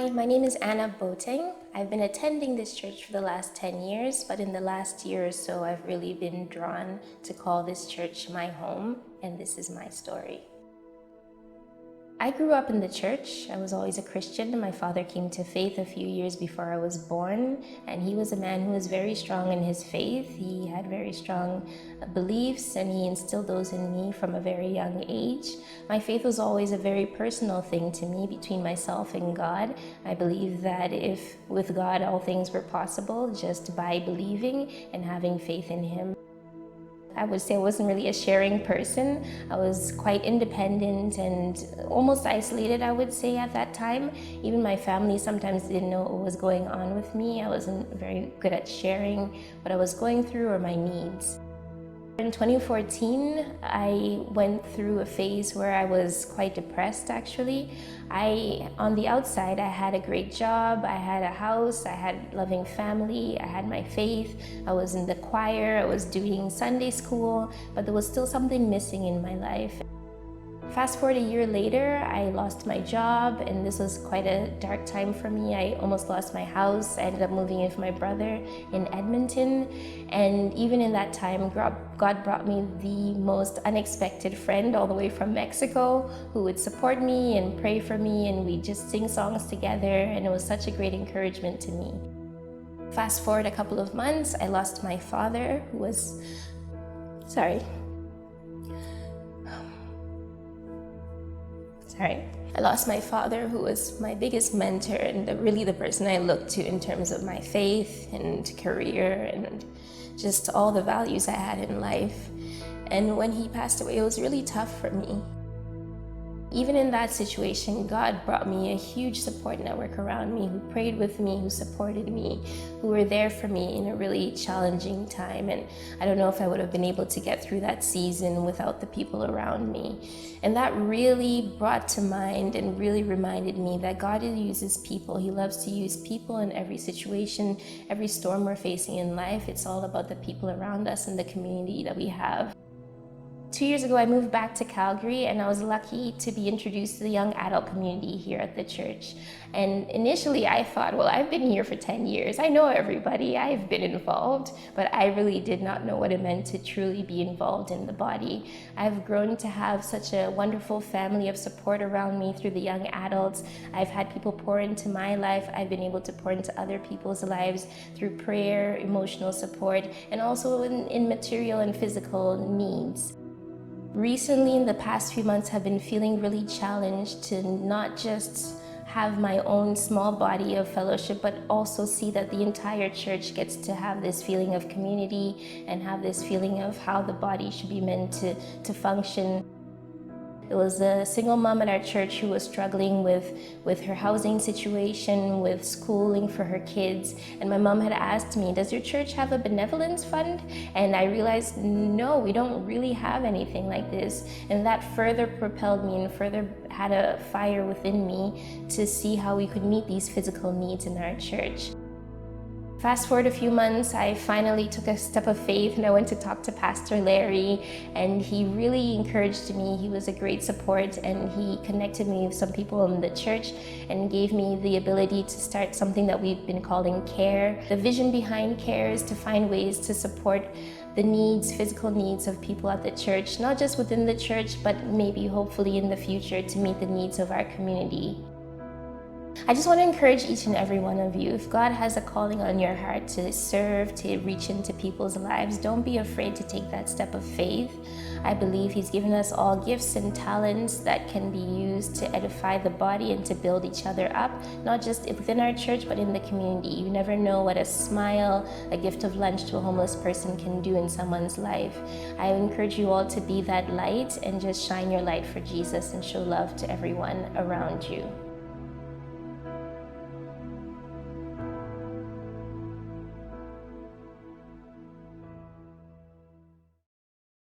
Hi, my name is Boateng. I've been attending this church for the last 10 years, but in the last year or so, I've really been drawn to call this church my home, and this is my story. I grew up in the church. I was always a Christian. My father came to faith a few years before I was born, and he was a man who was very strong in his faith. He had very strong beliefs, and he instilled those in me from a very young age. My faith was always a very personal thing to me, between myself and God. I believe that if with God all things were possible, just by believing and having faith in Him. I would say I wasn't really a sharing person. I was quite independent and almost isolated, I would say, at that time. Even my family sometimes didn't know what was going on with me. I wasn't very good at sharing what I was going through or my needs. In 2014, I went through a phase where I was quite depressed, actually. On the outside, I had a great job, I had a house, I had a loving family, I had my faith, I was in the choir, I was doing Sunday school, but there was still something missing in my life. Fast forward a year later, I lost my job, and this was quite a dark time for me. I almost lost my house. I ended up moving in with my brother in Edmonton, and even in that time, God brought me the most unexpected friend all the way from Mexico who would support me and pray for me, and we'd just sing songs together, and it was such a great encouragement to me. Fast forward a couple of months, I lost my father, who was, I lost my father, who was my biggest mentor and really the person I looked to in terms of my faith and career and just all the values I had in life. And when he passed away, it was really tough for me. Even in that situation, God brought me a huge support network around me, who prayed with me, who supported me, who were there for me in a really challenging time. And I don't know if I would have been able to get through that season without the people around me. And that really brought to mind and really reminded me that God uses people. He loves to use people in every situation, every storm we're facing in life. It's all about the people around us and the community that we have. 2 years ago, I moved back to Calgary, and I was lucky to be introduced to the young adult community here at the church. And initially I thought, well, I've been here for 10 years. I know everybody, I've been involved, but I really did not know what it meant to truly be involved in the body. I've grown to have such a wonderful family of support around me through the young adults. I've had people pour into my life. I've been able to pour into other people's lives through prayer, emotional support, and also in material and physical needs. Recently, in the past few months, I've been feeling really challenged to not just have my own small body of fellowship, but also see that the entire church gets to have this feeling of community and have this feeling of how the body should be meant to function. There was a single mom at our church who was struggling with her housing situation, with schooling for her kids. And my mom had asked me, does your church have a benevolence fund? And I realized, no, we don't really have anything like this. And that further propelled me and further had a fire within me to see how we could meet these physical needs in our church. Fast forward a few months, I finally took a step of faith and I went to talk to Pastor Larry, and he really encouraged me. He was a great support, and he connected me with some people in the church and gave me the ability to start something that we've been calling 𝐄𝐝𝐢. The vision behind 𝐄𝐝𝐢 is to find ways to support the needs, physical needs of people at the church, not just within the church, but maybe hopefully in the future to meet the needs of our community. I just want to encourage each and every one of you, if God has a calling on your heart to serve, to reach into people's lives, don't be afraid to take that step of faith. I believe He's given us all gifts and talents that can be used to edify the body and to build each other up, not just within our church, but in the community. You never know what a smile, a gift of lunch to a homeless person can do in someone's life. I encourage you all to be that light and just shine your light for Jesus and show love to everyone around you.